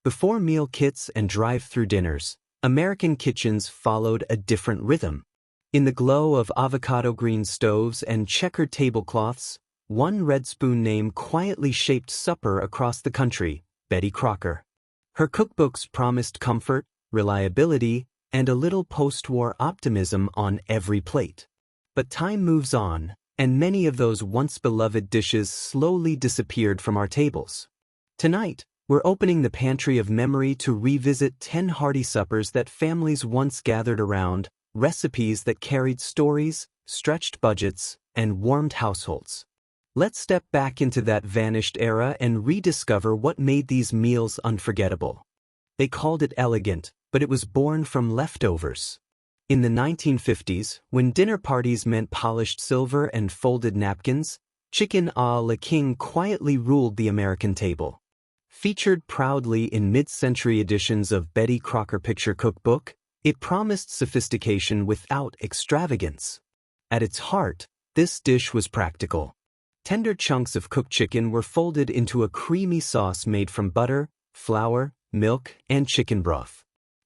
Before meal kits and drive-through dinners, American kitchens followed a different rhythm. In the glow of avocado green stoves and checkered tablecloths, one red spoon name quietly shaped supper across the country: Betty Crocker. Her cookbooks promised comfort, reliability, and a little post-war optimism on every plate. But time moves on, and many of those once-beloved dishes slowly disappeared from our tables. Tonight, we're opening the pantry of memory to revisit 10 hearty suppers that families once gathered around, recipes that carried stories, stretched budgets, and warmed households. Let's step back into that vanished era and rediscover what made these meals unforgettable. They called it elegant, but it was born from leftovers. In the 1950s, when dinner parties meant polished silver and folded napkins, chicken à la king quietly ruled the American table. Featured proudly in mid-century editions of Betty Crocker Picture Cookbook, it promised sophistication without extravagance. At its heart, this dish was practical. Tender chunks of cooked chicken were folded into a creamy sauce made from butter, flour, milk, and chicken broth.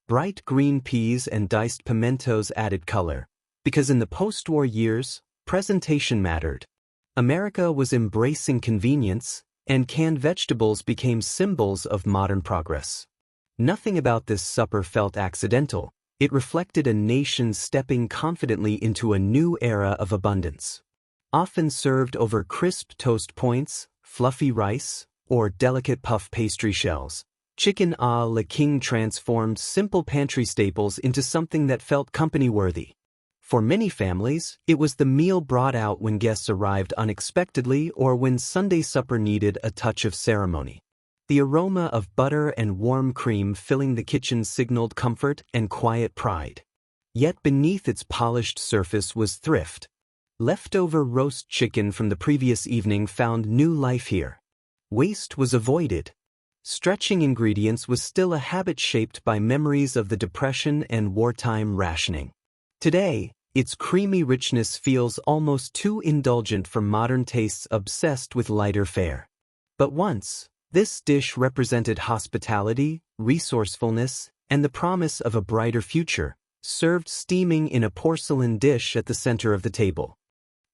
Bright green peas and diced pimentos added color, because in the post-war years, presentation mattered. America was embracing convenience, and canned vegetables became symbols of modern progress. Nothing about this supper felt accidental. It reflected a nation stepping confidently into a new era of abundance. Often served over crisp toast points, fluffy rice, or delicate puff pastry shells, chicken à la king transformed simple pantry staples into something that felt company-worthy. For many families, it was the meal brought out when guests arrived unexpectedly or when Sunday supper needed a touch of ceremony. The aroma of butter and warm cream filling the kitchen signaled comfort and quiet pride. Yet beneath its polished surface was thrift. Leftover roast chicken from the previous evening found new life here. Waste was avoided. Stretching ingredients was still a habit shaped by memories of the Depression and wartime rationing. Today, its creamy richness feels almost too indulgent for modern tastes obsessed with lighter fare. But once, this dish represented hospitality, resourcefulness, and the promise of a brighter future, served steaming in a porcelain dish at the center of the table.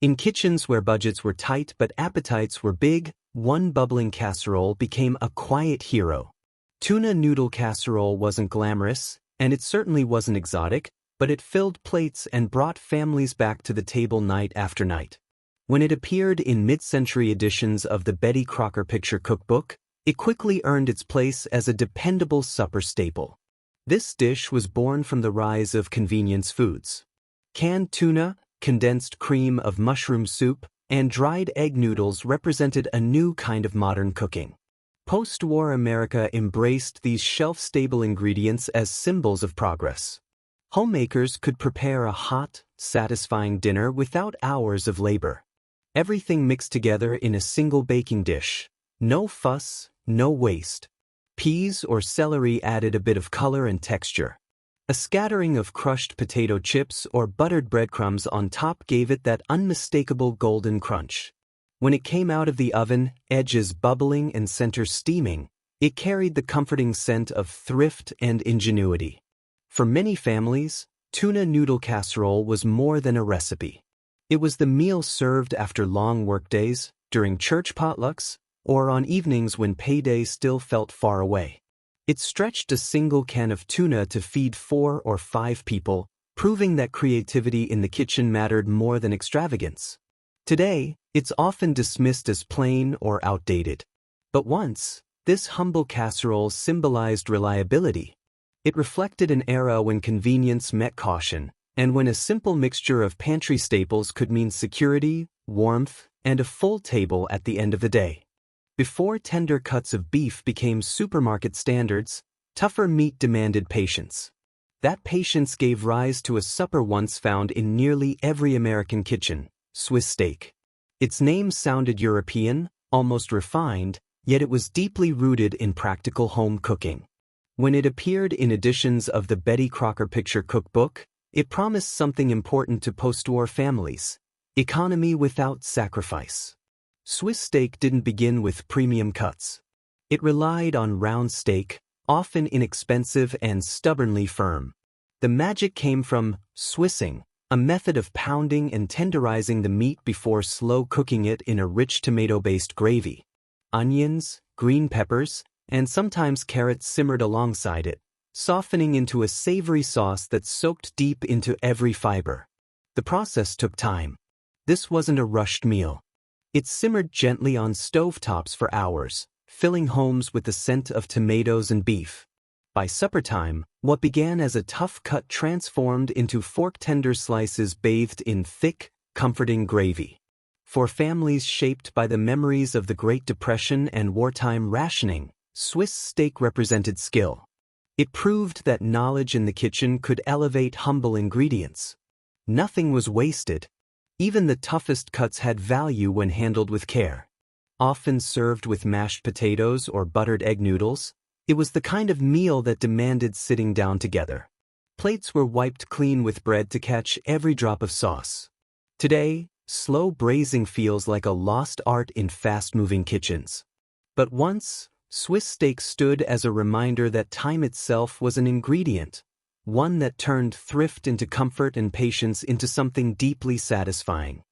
In kitchens where budgets were tight but appetites were big, one bubbling casserole became a quiet hero. Tuna noodle casserole wasn't glamorous, and it certainly wasn't exotic, but it filled plates and brought families back to the table night after night. When it appeared in mid-century editions of the Betty Crocker Picture Cookbook, it quickly earned its place as a dependable supper staple. This dish was born from the rise of convenience foods. Canned tuna, condensed cream of mushroom soup, and dried egg noodles represented a new kind of modern cooking. Post-war America embraced these shelf-stable ingredients as symbols of progress. Homemakers could prepare a hot, satisfying dinner without hours of labor. Everything mixed together in a single baking dish. No fuss, no waste. Peas or celery added a bit of color and texture. A scattering of crushed potato chips or buttered breadcrumbs on top gave it that unmistakable golden crunch. When it came out of the oven, edges bubbling and center steaming, it carried the comforting scent of thrift and ingenuity. For many families, tuna noodle casserole was more than a recipe. It was the meal served after long workdays, during church potlucks, or on evenings when payday still felt far away. It stretched a single can of tuna to feed 4 or 5 people, proving that creativity in the kitchen mattered more than extravagance. Today, it's often dismissed as plain or outdated. But once, this humble casserole symbolized reliability. It reflected an era when convenience met caution, and when a simple mixture of pantry staples could mean security, warmth, and a full table at the end of the day. Before tender cuts of beef became supermarket standards, tougher meat demanded patience. That patience gave rise to a supper once found in nearly every American kitchen: Swiss steak. Its name sounded European, almost refined, yet it was deeply rooted in practical home cooking. When it appeared in editions of the Betty Crocker Picture Cookbook, it promised something important to post-war families: economy without sacrifice. Swiss steak didn't begin with premium cuts. It relied on round steak, often inexpensive and stubbornly firm. The magic came from Swissing, a method of pounding and tenderizing the meat before slow cooking it in a rich tomato-based gravy. Onions, green peppers, and sometimes carrots simmered alongside it, softening into a savory sauce that soaked deep into every fiber. The process took time. This wasn't a rushed meal. It simmered gently on stovetops for hours, filling homes with the scent of tomatoes and beef. By supper time, what began as a tough cut transformed into fork-tender slices bathed in thick, comforting gravy. For families shaped by the memories of the Great Depression and wartime rationing, Swiss steak represented skill. It proved that knowledge in the kitchen could elevate humble ingredients. Nothing was wasted. Even the toughest cuts had value when handled with care. Often served with mashed potatoes or buttered egg noodles, it was the kind of meal that demanded sitting down together. Plates were wiped clean with bread to catch every drop of sauce. Today, slow braising feels like a lost art in fast-moving kitchens. But once, Swiss steak stood as a reminder that time itself was an ingredient, one that turned thrift into comfort and patience into something deeply satisfying.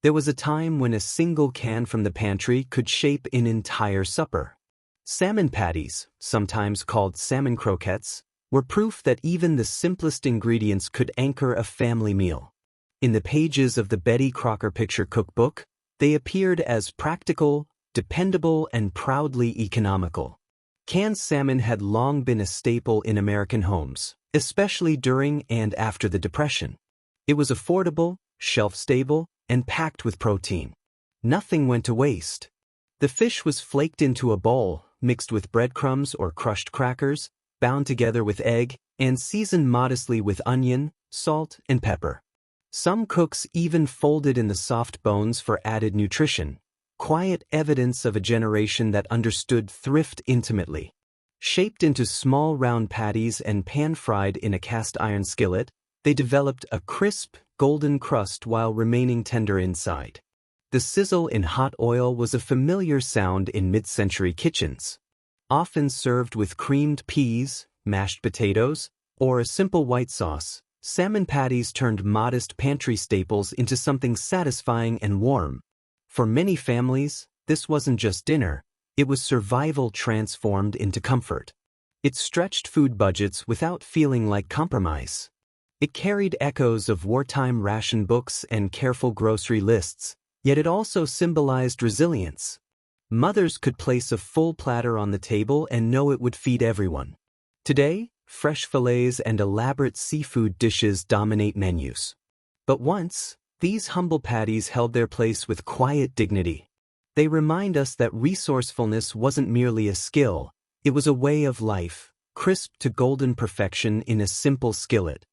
There was a time when a single can from the pantry could shape an entire supper. Salmon patties, sometimes called salmon croquettes, were proof that even the simplest ingredients could anchor a family meal. In the pages of the Betty Crocker picture cookbook, they appeared as practical, dependable, and proudly economical. Canned salmon had long been a staple in American homes, especially during and after the Depression. It was affordable, shelf-stable, and packed with protein. Nothing went to waste. The fish was flaked into a bowl, mixed with breadcrumbs or crushed crackers, bound together with egg, and seasoned modestly with onion, salt, and pepper. Some cooks even folded in the soft bones for added nutrition, quiet evidence of a generation that understood thrift intimately. Shaped into small round patties and pan-fried in a cast-iron skillet, they developed a crisp, golden crust while remaining tender inside. The sizzle in hot oil was a familiar sound in mid-century kitchens. Often served with creamed peas, mashed potatoes, or a simple white sauce, salmon patties turned modest pantry staples into something satisfying and warm. For many families, this wasn't just dinner, it was survival transformed into comfort. It stretched food budgets without feeling like compromise. It carried echoes of wartime ration books and careful grocery lists, yet it also symbolized resilience. Mothers could place a full platter on the table and know it would feed everyone. Today, fresh fillets and elaborate seafood dishes dominate menus. But once, these humble patties held their place with quiet dignity. They remind us that resourcefulness wasn't merely a skill, it was a way of life, crisp to golden perfection in a simple skillet.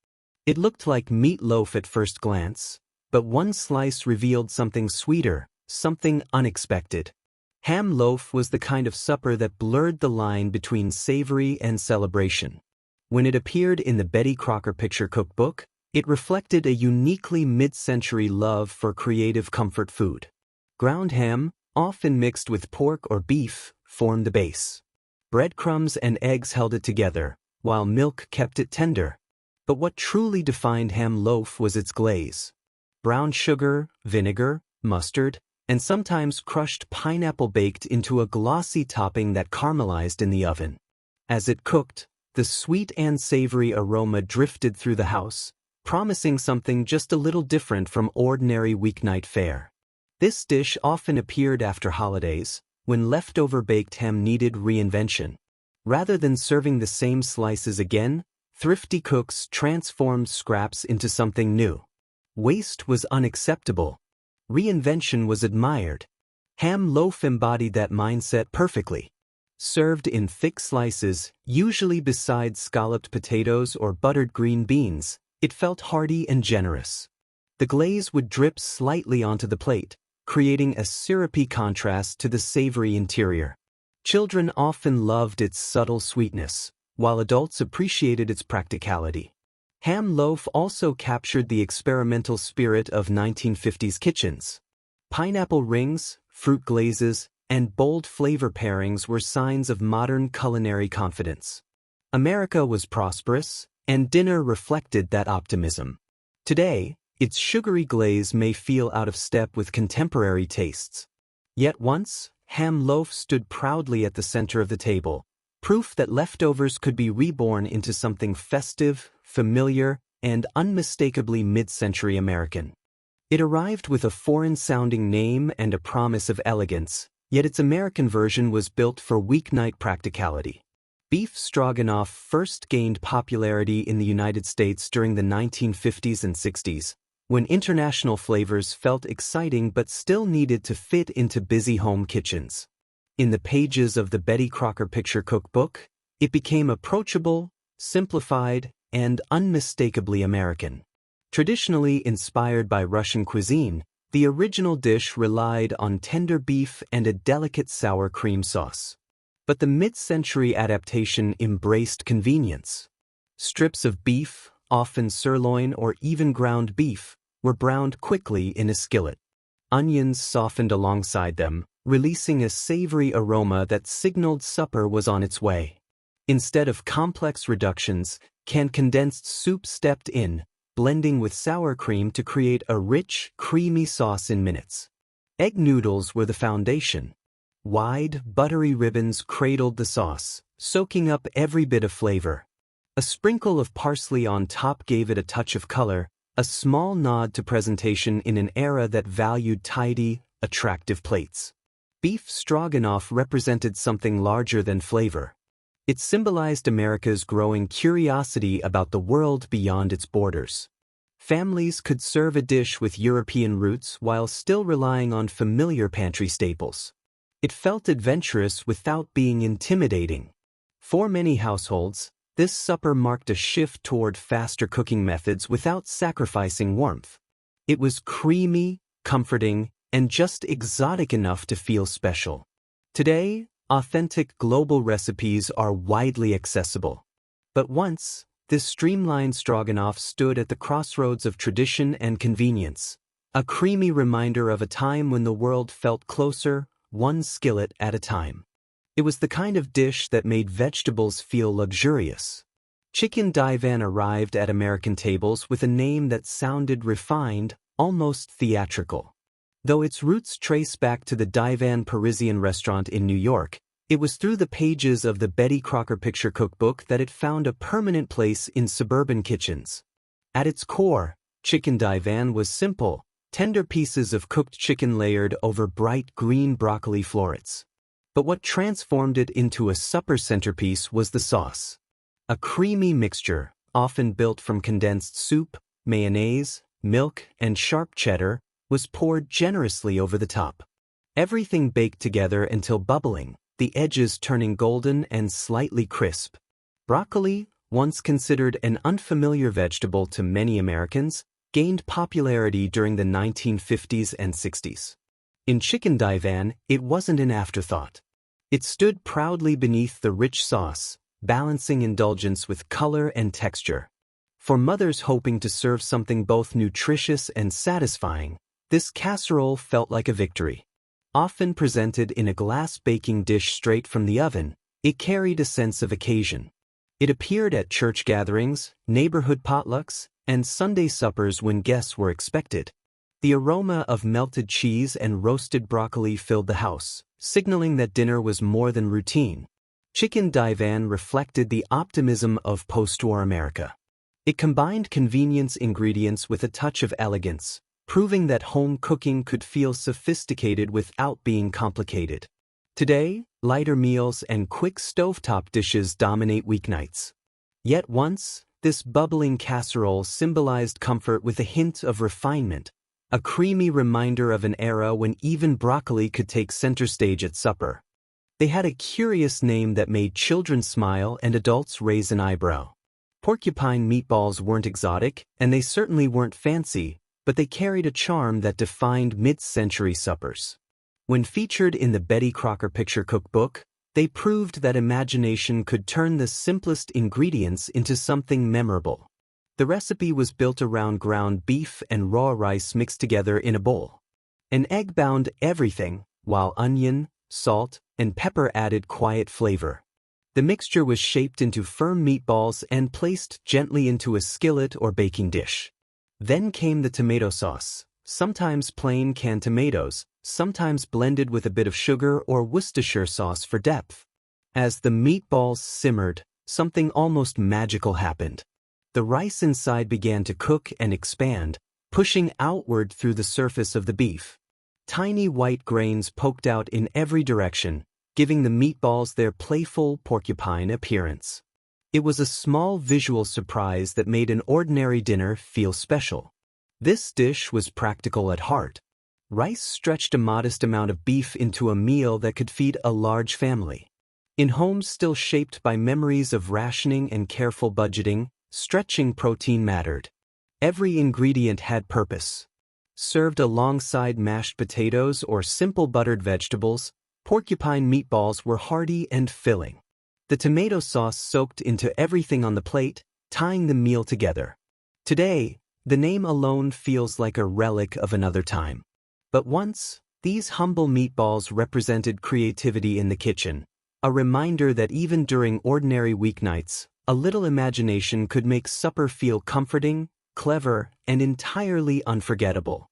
It looked like meatloaf at first glance, but one slice revealed something sweeter, something unexpected. Ham loaf was the kind of supper that blurred the line between savory and celebration. When it appeared in the Betty Crocker picture cookbook, it reflected a uniquely mid-century love for creative comfort food. Ground ham, often mixed with pork or beef, formed the base. Breadcrumbs and eggs held it together, while milk kept it tender. But what truly defined ham loaf was its glaze. Brown sugar, vinegar, mustard, and sometimes crushed pineapple baked into a glossy topping that caramelized in the oven. As it cooked, the sweet and savory aroma drifted through the house, promising something just a little different from ordinary weeknight fare. This dish often appeared after holidays, when leftover baked ham needed reinvention. Rather than serving the same slices again, thrifty cooks transformed scraps into something new. Waste was unacceptable. Reinvention was admired. Ham loaf embodied that mindset perfectly. Served in thick slices, usually beside scalloped potatoes or buttered green beans, it felt hearty and generous. The glaze would drip slightly onto the plate, creating a syrupy contrast to the savory interior. Children often loved its subtle sweetness, while adults appreciated its practicality. Ham loaf also captured the experimental spirit of 1950s kitchens. Pineapple rings, fruit glazes, and bold flavor pairings were signs of modern culinary confidence. America was prosperous, and dinner reflected that optimism. Today, its sugary glaze may feel out of step with contemporary tastes. Yet once, ham loaf stood proudly at the center of the table, proof that leftovers could be reborn into something festive, familiar, and unmistakably mid-century American. It arrived with a foreign-sounding name and a promise of elegance, yet its American version was built for weeknight practicality. Beef stroganoff first gained popularity in the United States during the 1950s and 60s, when international flavors felt exciting but still needed to fit into busy home kitchens. In the pages of the Betty Crocker picture cookbook, it became approachable, simplified, and unmistakably American. Traditionally inspired by Russian cuisine, the original dish relied on tender beef and a delicate sour cream sauce. But the mid-century adaptation embraced convenience. Strips of beef, often sirloin or even ground beef, were browned quickly in a skillet. Onions softened alongside them, releasing a savory aroma that signaled supper was on its way. Instead of complex reductions, canned condensed soup stepped in, blending with sour cream to create a rich, creamy sauce in minutes. Egg noodles were the foundation. Wide, buttery ribbons cradled the sauce, soaking up every bit of flavor. A sprinkle of parsley on top gave it a touch of color, a small nod to presentation in an era that valued tidy, attractive plates. Beef stroganoff represented something larger than flavor. It symbolized America's growing curiosity about the world beyond its borders. Families could serve a dish with European roots while still relying on familiar pantry staples. It felt adventurous without being intimidating. For many households, this supper marked a shift toward faster cooking methods without sacrificing warmth. It was creamy, comforting, and just exotic enough to feel special. Today, authentic global recipes are widely accessible. But once, this streamlined stroganoff stood at the crossroads of tradition and convenience, a creamy reminder of a time when the world felt closer, one skillet at a time. It was the kind of dish that made vegetables feel luxurious. Chicken divan arrived at American tables with a name that sounded refined, almost theatrical. Though its roots trace back to the Divan Parisian restaurant in New York, it was through the pages of the Betty Crocker picture cookbook that it found a permanent place in suburban kitchens. At its core, chicken divan was simple, tender pieces of cooked chicken layered over bright green broccoli florets. But what transformed it into a supper centerpiece was the sauce. A creamy mixture, often built from condensed soup, mayonnaise, milk, and sharp cheddar, was poured generously over the top. Everything baked together until bubbling, the edges turning golden and slightly crisp. Broccoli, once considered an unfamiliar vegetable to many Americans, gained popularity during the 1950s and 60s. In chicken divan, it wasn't an afterthought. It stood proudly beneath the rich sauce, balancing indulgence with color and texture. For mothers hoping to serve something both nutritious and satisfying, this casserole felt like a victory. Often presented in a glass baking dish straight from the oven, it carried a sense of occasion. It appeared at church gatherings, neighborhood potlucks, and Sunday suppers when guests were expected. The aroma of melted cheese and roasted broccoli filled the house, signaling that dinner was more than routine. Chicken divan reflected the optimism of post-war America. It combined convenience ingredients with a touch of elegance, proving that home cooking could feel sophisticated without being complicated. Today, lighter meals and quick stovetop dishes dominate weeknights. Yet once, this bubbling casserole symbolized comfort with a hint of refinement, a creamy reminder of an era when even broccoli could take center stage at supper. They had a curious name that made children smile and adults raise an eyebrow. Porcupine meatballs weren't exotic, and they certainly weren't fancy, but they carried a charm that defined mid-century suppers. When featured in the Betty Crocker picture cookbook, they proved that imagination could turn the simplest ingredients into something memorable. The recipe was built around ground beef and raw rice mixed together in a bowl. An egg bound everything, while onion, salt, and pepper added quiet flavor. The mixture was shaped into firm meatballs and placed gently into a skillet or baking dish. Then came the tomato sauce, sometimes plain canned tomatoes, sometimes blended with a bit of sugar or Worcestershire sauce for depth. As the meatballs simmered, something almost magical happened. The rice inside began to cook and expand, pushing outward through the surface of the beef. Tiny white grains poked out in every direction, giving the meatballs their playful porcupine appearance. It was a small visual surprise that made an ordinary dinner feel special. This dish was practical at heart. Rice stretched a modest amount of beef into a meal that could feed a large family. In homes still shaped by memories of rationing and careful budgeting, stretching protein mattered. Every ingredient had purpose. Served alongside mashed potatoes or simple buttered vegetables, porcupine meatballs were hearty and filling. The tomato sauce soaked into everything on the plate, tying the meal together. Today, the name alone feels like a relic of another time. But once, these humble meatballs represented creativity in the kitchen, a reminder that even during ordinary weeknights, a little imagination could make supper feel comforting, clever, and entirely unforgettable.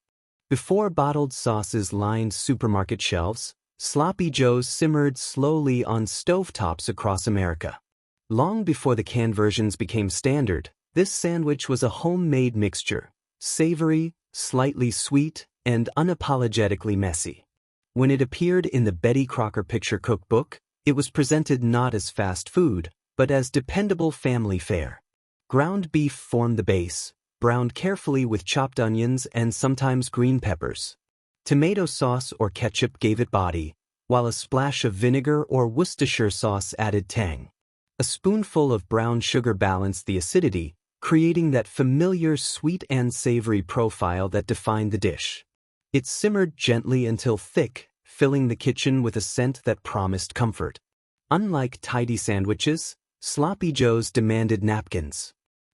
Before bottled sauces lined supermarket shelves, Sloppy Joes simmered slowly on stovetops across America. Long before the canned versions became standard, this sandwich was a homemade mixture, savory, slightly sweet, and unapologetically messy. When it appeared in the Betty Crocker picture cookbook, it was presented not as fast food, but as dependable family fare. Ground beef formed the base, browned carefully with chopped onions and sometimes green peppers. Tomato sauce or ketchup gave it body, while a splash of vinegar or Worcestershire sauce added tang. A spoonful of brown sugar balanced the acidity, creating that familiar sweet and savory profile that defined the dish. It simmered gently until thick, filling the kitchen with a scent that promised comfort. Unlike tidy sandwiches, Sloppy Joes demanded napkins.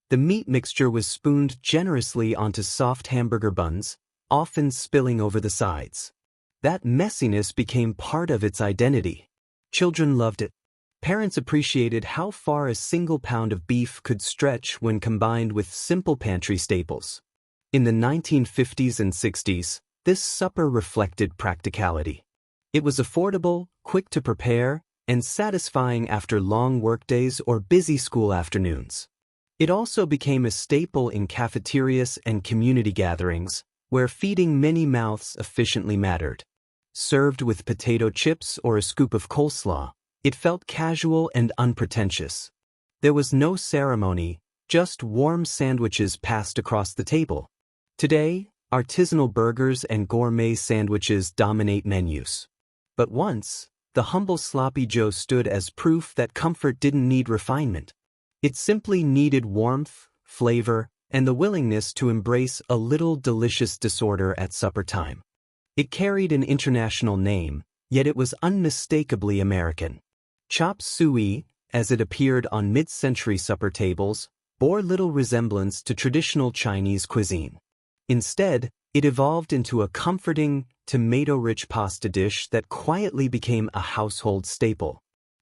The meat mixture was spooned generously onto soft hamburger buns, often spilling over the sides. That messiness became part of its identity. Children loved it. Parents appreciated how far a single pound of beef could stretch when combined with simple pantry staples. In the 1950s and 60s, this supper reflected practicality. It was affordable, quick to prepare, and satisfying after long workdays or busy school afternoons. It also became a staple in cafeterias and community gatherings, where feeding many mouths efficiently mattered. Served with potato chips or a scoop of coleslaw, it felt casual and unpretentious. There was no ceremony, just warm sandwiches passed across the table. Today, artisanal burgers and gourmet sandwiches dominate menus. But once, the humble Sloppy Joe stood as proof that comfort didn't need refinement. It simply needed warmth, flavor, and the willingness to embrace a little delicious disorder at supper time. It carried an international name, yet it was unmistakably American. Chop suey, as it appeared on mid-century supper tables, bore little resemblance to traditional Chinese cuisine. Instead, it evolved into a comforting, tomato-rich pasta dish that quietly became a household staple.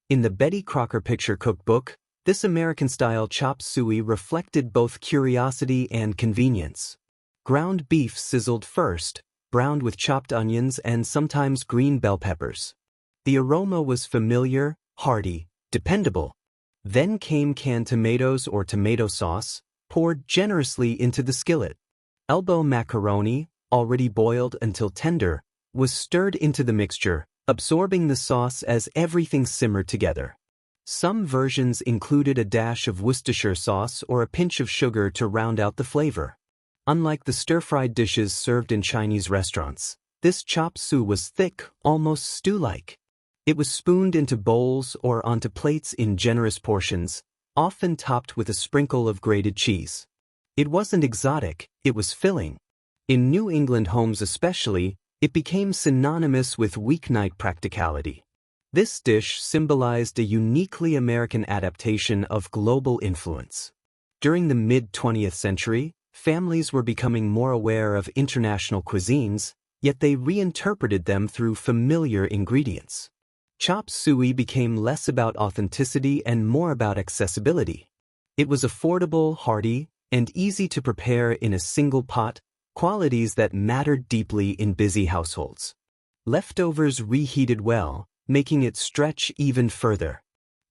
In the Betty Crocker picture cookbook, this American-style chop suey reflected both curiosity and convenience. Ground beef sizzled first, browned with chopped onions and sometimes green bell peppers. The aroma was familiar, hearty, dependable. Then came canned tomatoes or tomato sauce, poured generously into the skillet. Elbow macaroni, already boiled until tender, was stirred into the mixture, absorbing the sauce as everything simmered together. Some versions included a dash of Worcestershire sauce or a pinch of sugar to round out the flavor. Unlike the stir-fried dishes served in Chinese restaurants, this chop suey was thick, almost stew-like. It was spooned into bowls or onto plates in generous portions, often topped with a sprinkle of grated cheese. It wasn't exotic, it was filling. In New England homes especially, it became synonymous with weeknight practicality. This dish symbolized a uniquely American adaptation of global influence. During the mid-20th century, families were becoming more aware of international cuisines, yet they reinterpreted them through familiar ingredients. Chop suey became less about authenticity and more about accessibility. It was affordable, hearty, and easy to prepare in a single pot, qualities that mattered deeply in busy households. Leftovers reheated well, making it stretch even further.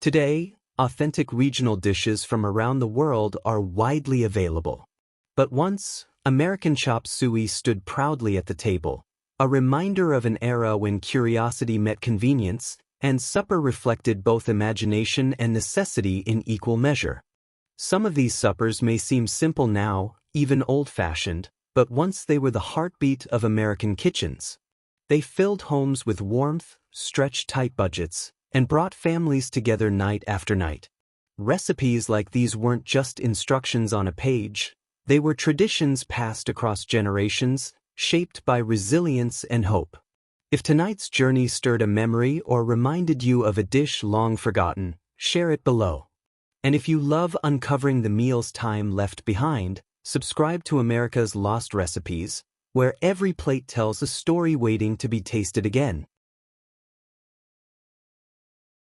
Today, authentic regional dishes from around the world are widely available. But once, American chop suey stood proudly at the table, a reminder of an era when curiosity met convenience, and supper reflected both imagination and necessity in equal measure. Some of these suppers may seem simple now, even old-fashioned, but once they were the heartbeat of American kitchens. They filled homes with warmth, stretched tight budgets, and brought families together night after night. Recipes like these weren't just instructions on a page, they were traditions passed across generations, shaped by resilience and hope. If tonight's journey stirred a memory or reminded you of a dish long forgotten, share it below. And if you love uncovering the meals time left behind, subscribe to America's Lost Recipes, where every plate tells a story waiting to be tasted again.